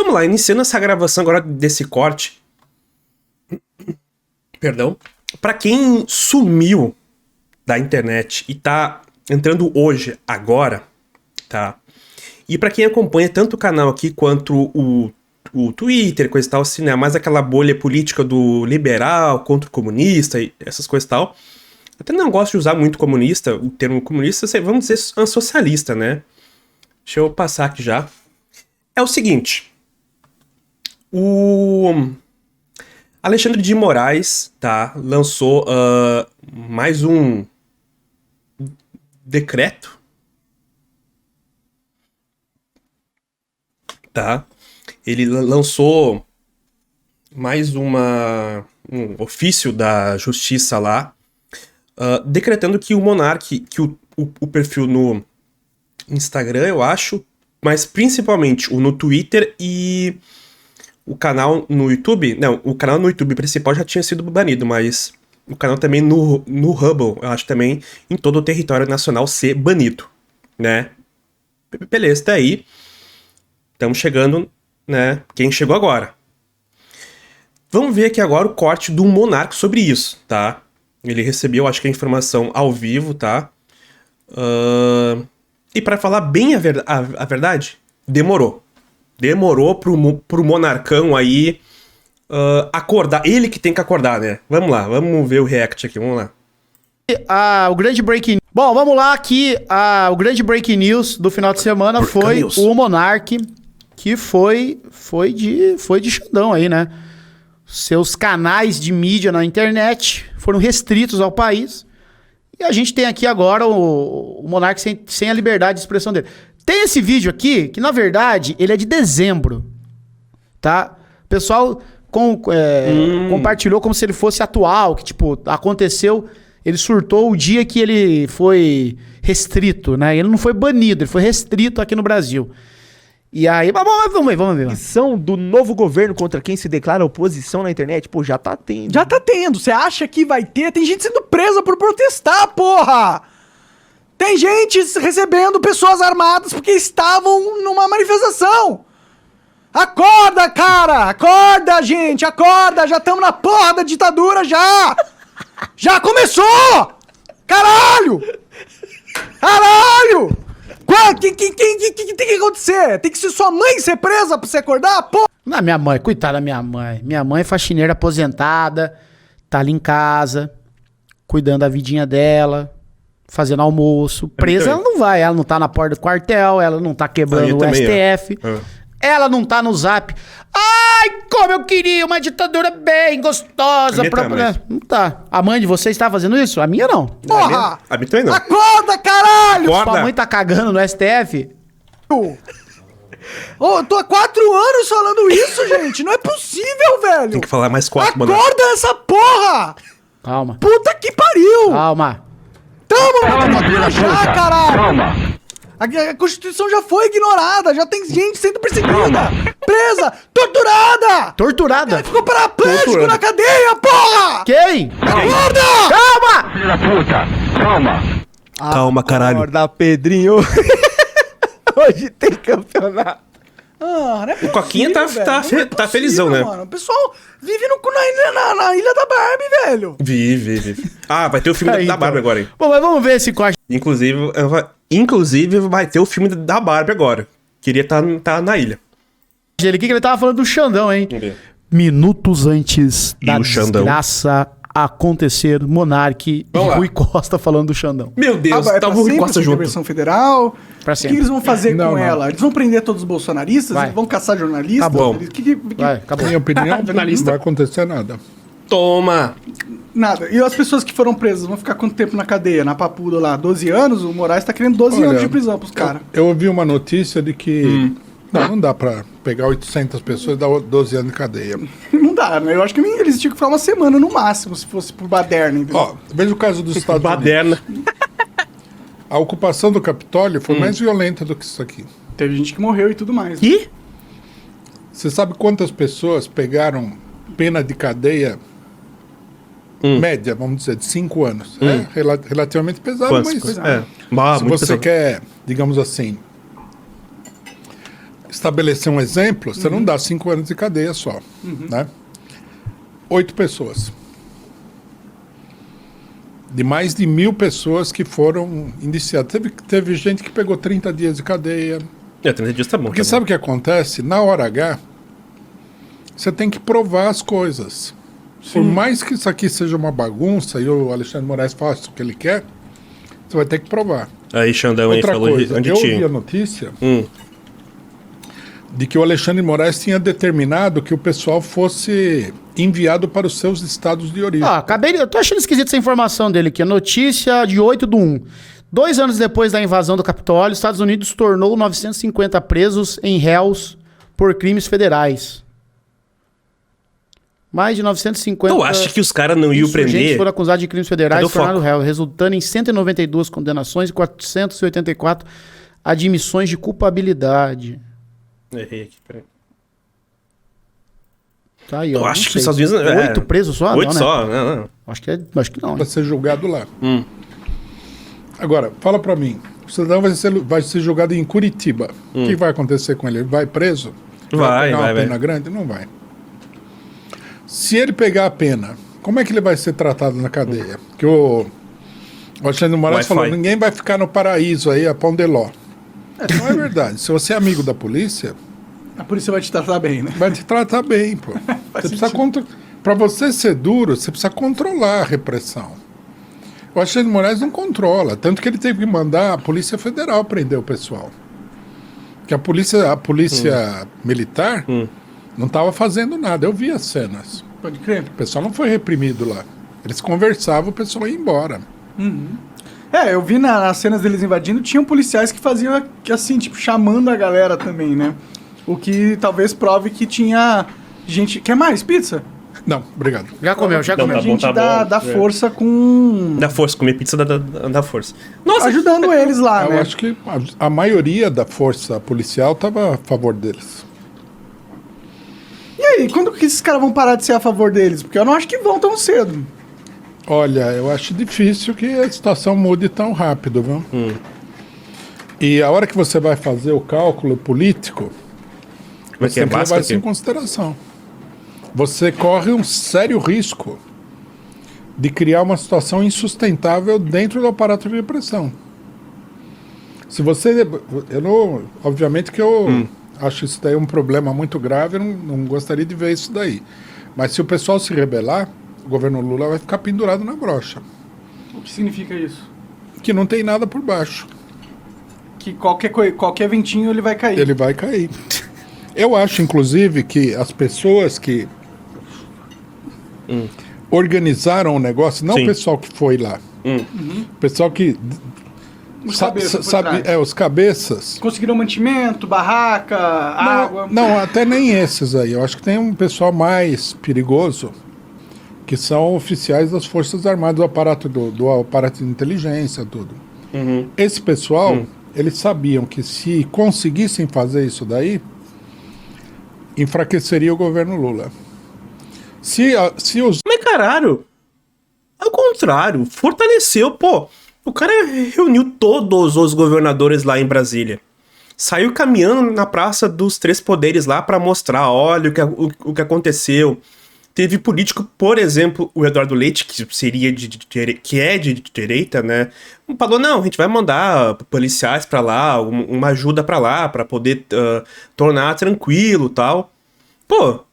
Vamos lá, iniciando essa gravação agora desse corte. Perdão. Pra quem sumiu da internet e tá entrando hoje, agora, tá? E pra quem acompanha tanto o canal aqui quanto o Twitter, coisa e tal, assim, né? Mais aquela bolha política do liberal contra o comunista e essas coisas e tal. Eu até não gosto de usar muito comunista, o termo comunista, vamos dizer socialista, né? Deixa eu passar aqui já. É o seguinte. O Alexandre de Moraes, tá? Lançou mais um decreto, tá? Ele lançou mais um ofício da justiça lá, decretando que o Monark, que o perfil no Instagram, eu acho, mas principalmente o no Twitter e o canal no YouTube, não, o canal no YouTube principal já tinha sido banido, mas o canal também no Hubble, eu acho também em todo o território nacional ser banido, né? Beleza, tá aí. Estamos chegando, né? Quem chegou agora? Vamos ver aqui agora o corte do Monark sobre isso, tá? Ele recebeu, acho que a informação ao vivo, tá? E pra falar bem a verdade, demorou. Demorou pro Monarcão aí acordar. Ele que tem que acordar, né? Vamos lá, vamos ver o react aqui, vamos lá. O grande breaking... Bom, vamos lá aqui. O grande breaking news do final de semana foi o Monark, que foi de Xandão aí, né? Seus canais de mídia na internet foram restritos ao país. E a gente tem aqui agora o Monark sem a liberdade de expressão dele. Tem esse vídeo aqui, que na verdade ele é de dezembro, tá? O pessoal compartilhou como se ele fosse atual, que tipo, aconteceu, ele surtou o dia que ele foi restrito, né? Ele não foi banido, ele foi restrito aqui no Brasil. E aí, vamos ver. Ação do novo governo contra quem se declara oposição na internet, pô, já tá tendo. Já tá tendo, você acha que vai ter? Tem gente sendo presa por protestar, porra! Tem gente recebendo pessoas armadas porque estavam numa manifestação! Acorda, cara! Acorda, gente! Acorda! Já estamos na porra da ditadura, já! Já começou! Caralho! Caralho! O que tem que acontecer? Tem que ser sua mãe ser presa pra você acordar? Porra! Não, minha mãe, coitada da minha mãe. Minha mãe é faxineira aposentada, tá ali em casa, cuidando da vidinha dela, fazendo almoço. Presa ela não vai, ela não tá na porta do quartel, ela não tá quebrando o STF. Ela não tá no Zap. Ai, como eu queria uma ditadura bem gostosa. Não tá. A mãe de vocês tá fazendo isso? A minha não. Porra! A minha também não. Acorda, caralho! Sua mãe tá cagando no STF? Eu tô há 4 anos falando isso, gente. Não é possível, velho. Tem que falar mais 4, Acorda essa porra! Calma. Puta que pariu! Calma. Tamo na ditadura já, caralho! Calma. A Constituição já foi ignorada, já tem gente sendo perseguida, presa, torturada! Torturada? Ficou paraplégico na cadeia, porra! Quem? Acorda! Calma! Filha da puta, calma! Calma, caralho. Acorda, Pedrinho. Hoje tem campeonato. Não é O Coquinha tá felizão, né? Mano. O pessoal vive na Ilha da Barbie, velho. Vive. Ah, vai ter o filme da Barbie agora, hein? Bom, mas vamos ver esse corte. Inclusive, vai ter o filme da Barbie agora. Queria tá na ilha. O que ele tava falando do Xandão, hein? Minutos antes da desgraça acontecer, Monark e Rui Costa falando do Xandão. Meu Deus, tá o Rui Costa junto. Versão federal. Pra O que sempre. eles vão fazer com ela? Eles vão prender todos os bolsonaristas? Vai. Eles vão caçar jornalistas? Tá bom. Vai, acabou. Minha opinião, não Jornalista. vai acontecer nada. Toma! Nada. E as pessoas que foram presas vão ficar quanto tempo na cadeia? Na Papuda lá? 12 anos? O Moraes tá querendo 12 anos de prisão pros caras. Eu ouvi uma notícia de que não dá pra pegar 800 pessoas e dar 12 anos de cadeia. Não dá, né? Eu acho que eles tinham que ficar uma semana no máximo, se fosse por baderna, entendeu? Ó, veja o caso dos Estados Unidos. Baderna. A ocupação do Capitólio foi mais violenta do que isso aqui. Teve gente que morreu e tudo mais. E? Você sabe quantas pessoas pegaram pena de cadeia média, vamos dizer, de 5 anos? É relativamente pesado, Quantos? mas É. se você quer, digamos assim, estabelecer um exemplo, você não dá 5 anos de cadeia só, né? 8 pessoas. De mais de 1.000 pessoas que foram indiciadas. Teve gente que pegou 30 dias de cadeia. 30 dias tá bom. Porque sabe o que acontece? Na hora H, você tem que provar as coisas. Por mais que isso aqui seja uma bagunça e o Alexandre Moraes faça o que ele quer, você vai ter que provar. Aí Xandão aí Outra falou coisa, onde eu tinha. ouvi a notícia de que o Alexandre Moraes tinha determinado que o pessoal fosse enviado para os seus estados de origem. Eu tô achando esquisito essa informação dele aqui. A notícia de 8/1. 2 anos depois da invasão do Capitólio, os Estados Unidos tornou 950 presos em réus por crimes federais. Mais de 950... Tu acha que os caras não iam prender? Foram acusados de crimes federais Cadê e o foco? tornaram réu, resultando em 192 condenações e 484 admissões de culpabilidade. Errei aqui, peraí. Tá aí, ó. Eu não acho que sei. os Estados Unidos... 8 presos só? 8 não, só, né? não. Acho que não. Para ser julgado lá. Agora, fala para mim. O cidadão vai ser julgado em Curitiba. O que vai acontecer com ele? Ele vai preso? Vai, pegar vai, uma vai. pena grande? Não vai. Se ele pegar a pena, como é que ele vai ser tratado na cadeia? Que o Alexandre Moraes Wi-Fi. falou, ninguém vai ficar no paraíso aí, a pão de ló. Não é verdade. Se você é amigo da polícia, A polícia vai te tratar bem, né? vai te tratar bem, pô. Você precisa Para você ser duro, você precisa controlar a repressão. O Alexandre Moraes não controla, tanto que ele teve que mandar a Polícia Federal prender o pessoal. Porque a polícia militar não estava fazendo nada. Eu vi as cenas. Pode crer. O pessoal não foi reprimido lá. Eles conversavam, o pessoal ia embora. Eu vi nas cenas deles invadindo, tinham policiais que faziam assim, tipo, chamando a galera também, né? O que talvez prove que tinha gente... Quer mais pizza? Não, obrigado. Já comeu. Não, tá bom, Gente tá dá bom. força com... Da força, comer pizza da força. Nossa, Ajudando eles lá, Eu né? acho que a maioria da força policial estava a favor deles. E aí, quando que esses caras vão parar de ser a favor deles? Porque eu não acho que vão tão cedo. Olha, eu acho difícil que a situação mude tão rápido, viu? E a hora que você vai fazer o cálculo político, Como é você que é? tem que Basta levar isso em aqui. consideração. Você corre um sério risco de criar uma situação insustentável dentro do aparato de repressão. Se você... obviamente que eu acho isso daí um problema muito grave, eu não gostaria de ver isso daí. Mas se o pessoal se rebelar, o governo Lula vai ficar pendurado na brocha. O que significa isso? Que não tem nada por baixo. Que qualquer ventinho ele vai cair. Ele vai cair. Eu acho, inclusive, que as pessoas que organizaram o negócio, não Sim. o pessoal que foi lá, o pessoal que Os cabeças por trás. os cabeças. Conseguiram mantimento, barraca, água. Não, até nem esses aí. Eu acho que tem um pessoal mais perigoso, que são oficiais das Forças Armadas, do aparato do aparato de inteligência, tudo. Esse pessoal, eles sabiam que se conseguissem fazer isso daí, enfraqueceria o governo Lula. Se os... Mas caralho, ao contrário, fortaleceu, pô. O cara reuniu todos os governadores lá em Brasília. Saiu caminhando na Praça dos Três Poderes lá pra mostrar, olha o que aconteceu. Teve político, por exemplo, o Eduardo Leite, que seria que é de direita, né? Falou, não, a gente vai mandar policiais pra lá, uma ajuda pra lá, pra poder tornar tranquilo e tal. Pô,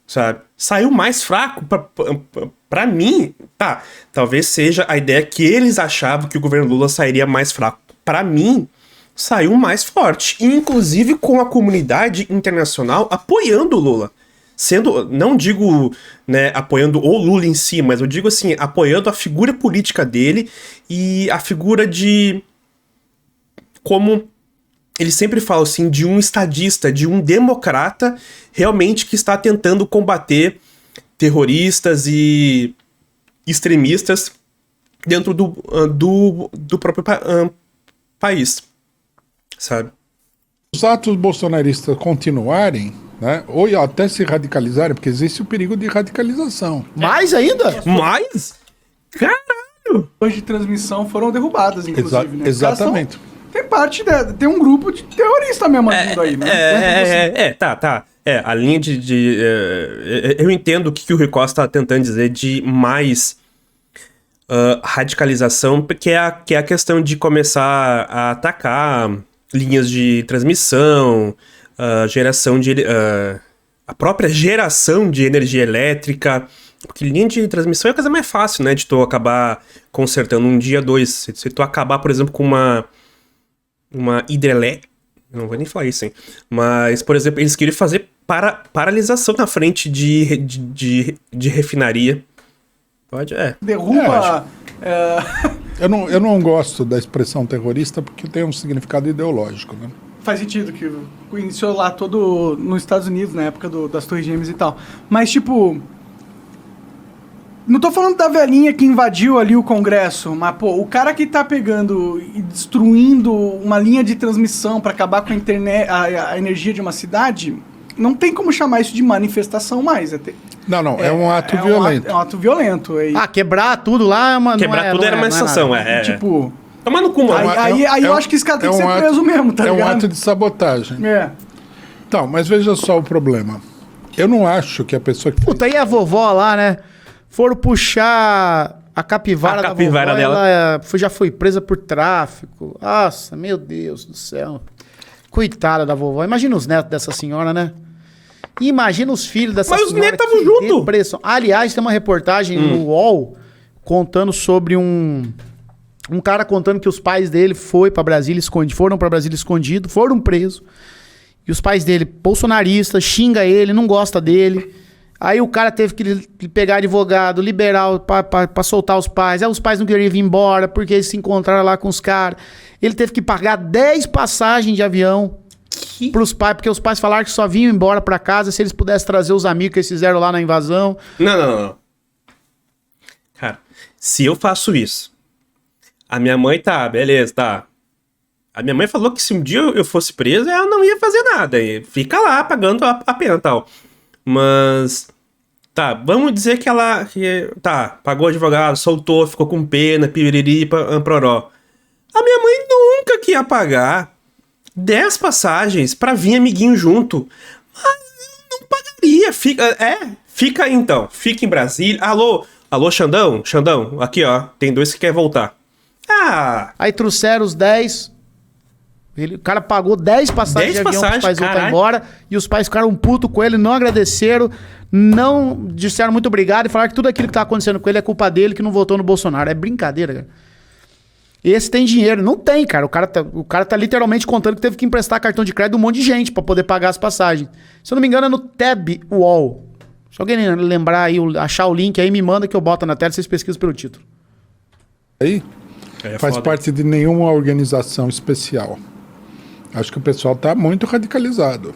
sabe? Saiu mais fraco pra mim. Tá, talvez seja a ideia que eles achavam que o governo Lula sairia mais fraco. Pra mim, saiu mais forte. Inclusive com a comunidade internacional apoiando o Lula. Não digo, né, apoiando o Lula em si, mas eu digo assim, apoiando a figura política dele e a figura de... Como ele sempre fala assim, de um estadista, de um democrata realmente que está tentando combater terroristas e extremistas dentro do próprio país, sabe? Os atos bolsonaristas continuarem, né, ou até se radicalizarem, porque existe o perigo de radicalização. Mais ainda? Mas, caralho! As de transmissão foram derrubadas, inclusive, né? Exatamente. parte, tem um grupo de terrorista mesmo agindo aí, né? Tá. A linha eu entendo o que o Rui Costa tá tentando dizer de mais radicalização, que é a questão de começar a atacar linhas de transmissão, a própria geração de energia elétrica, porque linha de transmissão é a coisa mais fácil, né, de tu acabar consertando um dia, dois. Se tu acabar, por exemplo, com uma hidrelétrica, não vou nem falar isso, hein, mas, por exemplo, eles queriam fazer paralisação na frente de refinaria. Pode, Derruba... Eu não gosto da expressão terrorista porque tem um significado ideológico, né? Faz sentido que iniciou lá todo nos Estados Unidos, na época das Torres Gêmeas e tal. Mas, tipo... Não tô falando da velhinha que invadiu ali o Congresso, mas, pô, o cara que tá pegando e destruindo uma linha de transmissão pra acabar com a internet, a energia de uma cidade, não tem como chamar isso de manifestação mais. Não, é um ato violento. É um ato violento. Quebrar tudo lá é uma... Quebrar tudo era manifestação, Tipo... Toma no cu, mano. Aí eu acho que esse cara tem que ser preso mesmo, tá ligado? É um ato de sabotagem. Então, mas veja só o problema. Eu não acho que a pessoa que... Puta, aí a vovó lá, né? Foram puxar a capivara da vovó, dela. Ela já foi presa por tráfico. Nossa, meu Deus do céu. Coitada da vovó. Imagina os netos dessa senhora, né? E imagina os filhos dessa senhora. Mas os netos estavam juntos. Depressão. Aliás, tem uma reportagem no UOL contando sobre um cara contando que os pais dele foram pra Brasília escondido, foram presos. E os pais dele, bolsonaristas, xinga ele, não gosta dele. Aí o cara teve que pegar advogado, liberal, pra soltar os pais. Aí os pais não queriam vir embora, porque eles se encontraram lá com os caras. Ele teve que pagar 10 passagens de avião pros pais, porque os pais falaram que só vinham embora pra casa se eles pudessem trazer os amigos que eles fizeram lá na invasão. Não. Cara, se eu faço isso, a minha mãe beleza. A minha mãe falou que se um dia eu fosse preso, ela não ia fazer nada. Fica lá pagando a pena e tal. Mas, vamos dizer que ela, pagou o advogado, soltou, ficou com pena, piriri, amproró. A minha mãe nunca que ia pagar 10 passagens pra vir amiguinho junto. Mas eu não pagaria. Fica aí então, fica em Brasília. Alô, Xandão, aqui ó, tem 2 que quer voltar. Aí trouxeram os 10... O cara pagou 10 passagens de avião para os pais voltar embora. E os pais ficaram putos com ele, não agradeceram, não disseram muito obrigado e falaram que tudo aquilo que tá acontecendo com ele é culpa dele, que não votou no Bolsonaro. É brincadeira, cara. Esse tem dinheiro. Não tem, cara. O cara tá literalmente contando que teve que emprestar cartão de crédito de um monte de gente para poder pagar as passagens. Se eu não me engano, é no Tab UOL. Se alguém lembrar aí, achar o link aí, me manda que eu boto na tela e vocês pesquisam pelo título. Aí faz parte de nenhuma organização especial. Acho que o pessoal está muito radicalizado.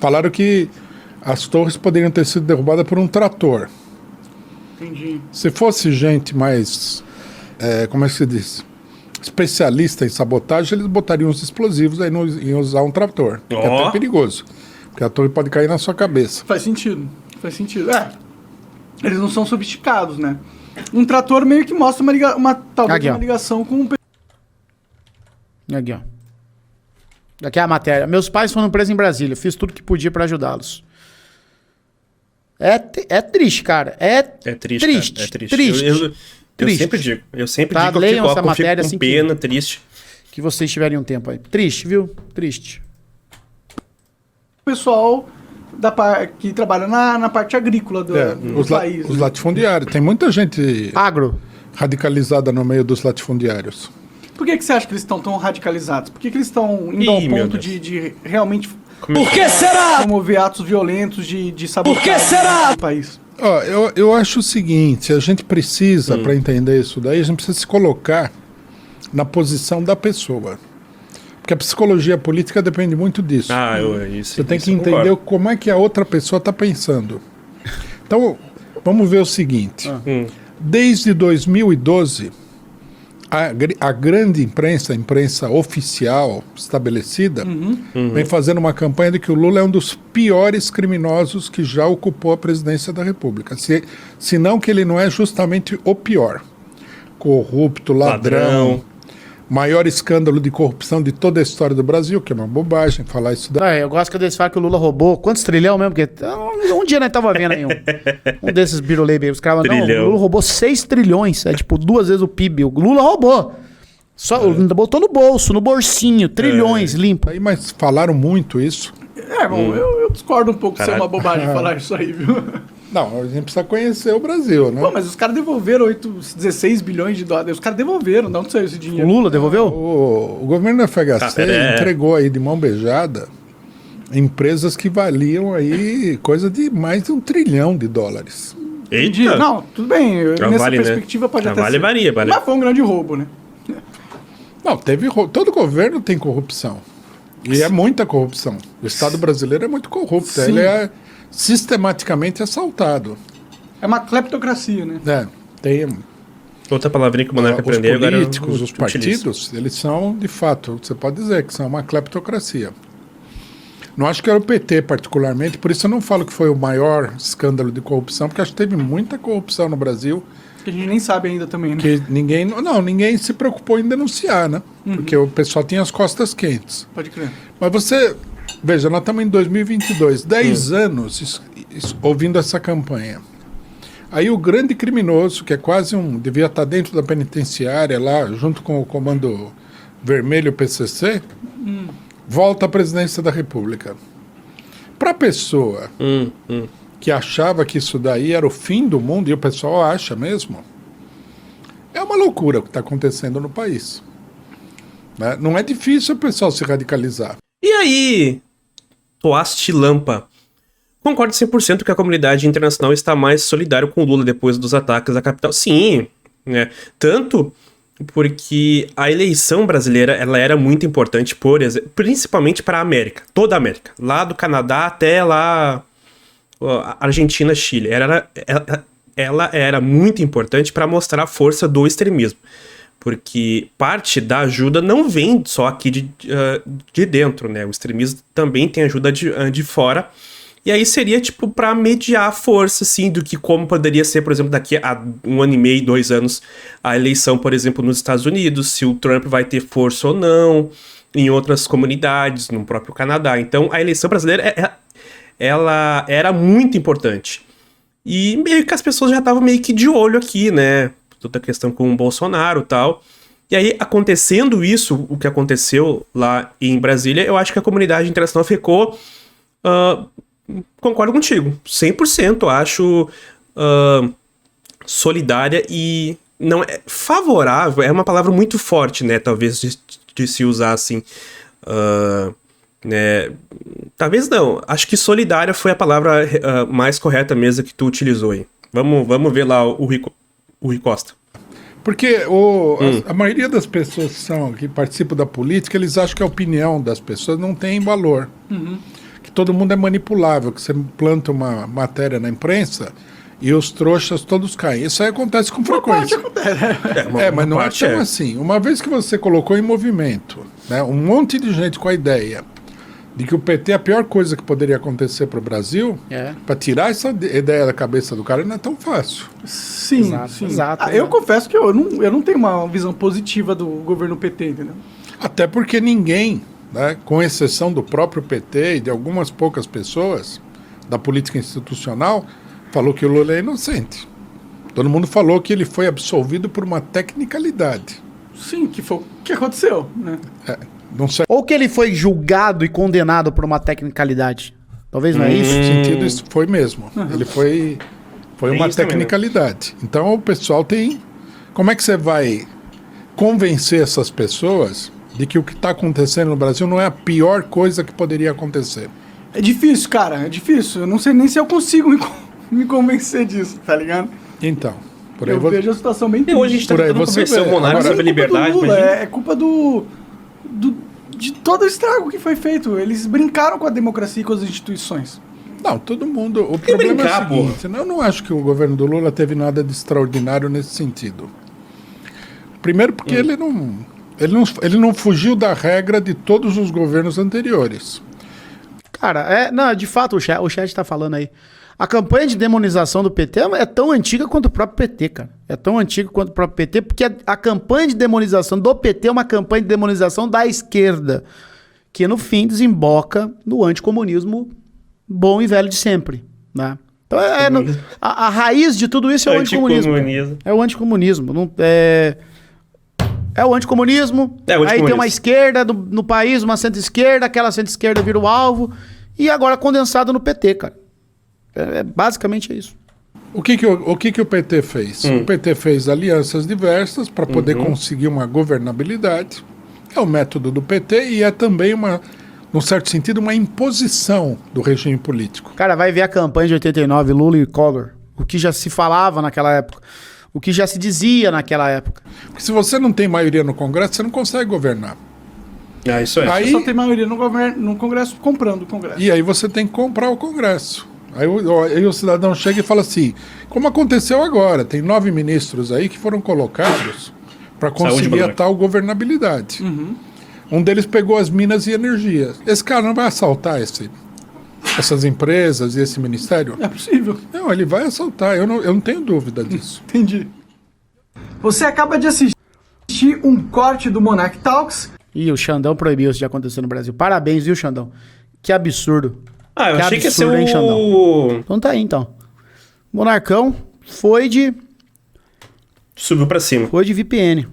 Falaram que as torres poderiam ter sido derrubadas por um trator. Entendi. Se fosse gente mais, como é que se diz? Especialista em sabotagem, eles botariam os explosivos, aí não iam usar um trator. Que é até perigoso. Porque a torre pode cair na sua cabeça. Faz sentido. Eles não são sofisticados, né? Um trator meio que mostra uma ligação com o... Aqui, ó. Aqui é a matéria. Meus pais foram presos em Brasília. Fiz tudo que podia pra ajudá-los. É triste, cara. É triste. Cara, é triste. Eu sempre digo. Eu sempre digo que eu fico com pena, triste. Que vocês tiverem um tempo aí. Triste, viu? Triste. O pessoal que trabalha na parte agrícola do país. Os latifundiários. Tem muita gente radicalizada no meio dos latifundiários. Por que você acha que eles estão tão radicalizados? Por que eles estão indo ao ponto de realmente... Por que será? Promover atos violentos de sabotagem. Por que será? No país? Eu acho o seguinte, a gente precisa, para entender isso daí, a gente precisa se colocar na posição da pessoa. Porque a psicologia política depende muito disso. Você tem que entender como é que a outra pessoa está pensando. Então, vamos ver o seguinte. Desde 2012... A grande imprensa, a imprensa oficial estabelecida, vem fazendo uma campanha de que o Lula é um dos piores criminosos que já ocupou a presidência da República. Se não que ele não é justamente o pior. Corrupto, ladrão. maior escândalo de corrupção de toda a história do Brasil, que é uma bobagem falar isso daí. Eu gosto que eles falam que o Lula roubou. Quantos trilhão mesmo? Porque um dia nós tava vendo aí um desses birulei, os caras não, o Lula roubou 6 trilhões. É tipo 2 vezes o PIB. O Lula roubou. Só botou no bolso, no bolsinho, trilhões, limpo. Aí, mas falaram muito isso. Bom, eu discordo um pouco de ser uma bobagem falar isso aí, viu? Não, a gente precisa conhecer o Brasil, né? Pô, mas os caras devolveram 16 bilhões de dólares. Os caras devolveram, de onde saiu esse dinheiro? O Lula devolveu? O governo da FHC entregou aí de mão beijada empresas que valiam aí coisa de mais de $1 trilhão. Eita. Não, tudo bem. Nessa perspectiva pode até ser. Valia. Mas foi um grande roubo, né? Não, todo governo tem corrupção. E é muita corrupção. O Estado brasileiro é muito corrupto. Sim. Ele é sistematicamente assaltado. É uma cleptocracia, né? Tem... Outra palavrinha que o Monarca os aprendeu agora. políticos, os partidos, eles são, de fato, você pode dizer que são uma cleptocracia. Não acho que era o PT particularmente, por isso eu não falo que foi o maior escândalo de corrupção, porque acho que teve muita corrupção no Brasil. Que a gente nem sabe ainda também, né? Que ninguém se preocupou em denunciar, né? Porque o pessoal tinha as costas quentes. Pode crer. Mas você, veja, nós estamos em 2022, 10 anos ouvindo essa campanha. Aí o grande criminoso, que é quase devia estar dentro da penitenciária lá, junto com o Comando Vermelho PCC, volta à presidência da República. Para a pessoa que achava que isso daí era o fim do mundo, e o pessoal acha mesmo, é uma loucura o que está acontecendo no país. Né? Não é difícil o pessoal se radicalizar. E aí, Toaste Lampa? Concordo 100% que a comunidade internacional está mais solidária com o Lula depois dos ataques à capital. Sim, né? Tanto porque a eleição brasileira ela era muito importante, principalmente para a América, toda a América, lá do Canadá até lá Argentina, Chile. Ela era muito importante para mostrar a força do extremismo, porque parte da ajuda não vem só aqui de dentro, né? O extremismo também tem ajuda de fora. E aí seria, tipo, para mediar a força, assim, do que como poderia ser, por exemplo, daqui a 1 ano e meio, 2 anos, a eleição, por exemplo, nos Estados Unidos, se o Trump vai ter força ou não, em outras comunidades, no próprio Canadá. Então, a eleição brasileira, ela era muito importante. E meio que as pessoas já estavam meio que de olho aqui, né? Toda a questão com o Bolsonaro e tal. E aí, acontecendo isso, o que aconteceu lá em Brasília, eu acho que a comunidade internacional ficou... concordo contigo, 100% acho solidária e não é favorável, é uma palavra muito forte, né, talvez de se usar assim, né, talvez não, acho que solidária foi a palavra mais correta mesmo que tu utilizou aí. Vamos ver lá o Rui Costa. Porque a maioria das pessoas que participam da política, eles acham que a opinião das pessoas não tem valor. Que todo mundo é manipulável, que você planta uma matéria na imprensa e os trouxas todos caem. Isso aí acontece com frequência. Mas não é tão assim. Uma vez que você colocou em movimento, né, um monte de gente com a ideia de que o PT é a pior coisa que poderia acontecer para o Brasil, para tirar essa ideia da cabeça do cara não é tão fácil. Sim, exato. Eu confesso que eu não tenho uma visão positiva do governo PT, entendeu? Até porque ninguém, né, com exceção do próprio PT e de algumas poucas pessoas da política institucional, falou que o Lula é inocente. Todo mundo falou que ele foi absolvido por uma tecnicalidade. Sim, que foi o que aconteceu, né? Não sei. Ou que ele foi julgado e condenado por uma tecnicalidade. Talvez não é isso? No sentido, isso foi mesmo. Ele foi uma tecnicalidade. Também, né? Então o pessoal tem... Como é que você vai convencer essas pessoas de que o que está acontecendo no Brasil não é a pior coisa que poderia acontecer? É difícil, cara. É difícil. Eu não sei nem se eu consigo me convencer disso, tá ligado? Então... Eu vejo a situação bem triste. Hoje a gente tá tentando convencer o Monarca sobre liberdade. É culpa de todo o estrago que foi feito. Eles brincaram com a democracia e com as instituições. Não, todo mundo... O problema é o seguinte, eu não acho que o governo do Lula teve nada de extraordinário nesse sentido. Primeiro porque ele não fugiu da regra de todos os governos anteriores. Cara, não, de fato, o chat tá falando aí. A campanha de demonização do PT é tão antiga quanto o próprio PT, cara. É tão antiga quanto o próprio PT, porque a campanha de demonização do PT é uma campanha de demonização da esquerda, que no fim desemboca no anticomunismo bom e velho de sempre, né? Então a raiz de tudo isso é o anticomunismo. É o anticomunismo. É o anticomunismo. Aí tem uma esquerda no país, uma centro-esquerda, aquela centro-esquerda vira o alvo, e agora condensado no PT, cara. Basicamente é isso. O que o PT fez? O PT fez alianças diversas para poder conseguir uma governabilidade. É o método do PT e é também num certo sentido, uma imposição do regime político. Cara, vai ver a campanha de 89, Lula e Collor. O que já se falava naquela época. O que já se dizia naquela época. Porque se você não tem maioria no Congresso, você não consegue governar. Isso é. Aí, só tem maioria no Congresso comprando o Congresso. E aí você tem que comprar o Congresso. Aí o cidadão chega e fala assim, como aconteceu agora, tem 9 ministros aí que foram colocados para conseguir a tal governabilidade. Um deles pegou as minas e energia. Esse cara não vai assaltar essas empresas e esse ministério? É possível. Não, ele vai assaltar, eu não tenho dúvida disso. Entendi. Você acaba de assistir um corte do Monarch Talks. E o Xandão proibiu isso de acontecer no Brasil. Parabéns, viu, Xandão? Que absurdo. Eu achei que ia ser hein, Xandão? Então tá aí, então. Monarcão foi de... Subiu pra cima. Foi de VPN.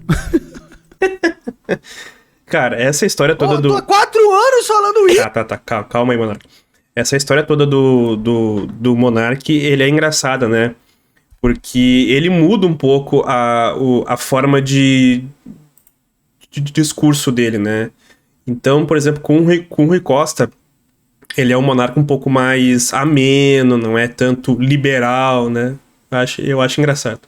Cara, essa história toda Tô há 4 anos falando isso. Tá. Calma aí, Monark. Essa história toda do Monark, ele é engraçada, né? Porque ele muda um pouco a forma de discurso dele, né? Então, por exemplo, com o Rui Costa, ele é um monarca um pouco mais ameno, não é tanto liberal, né? Eu acho engraçado.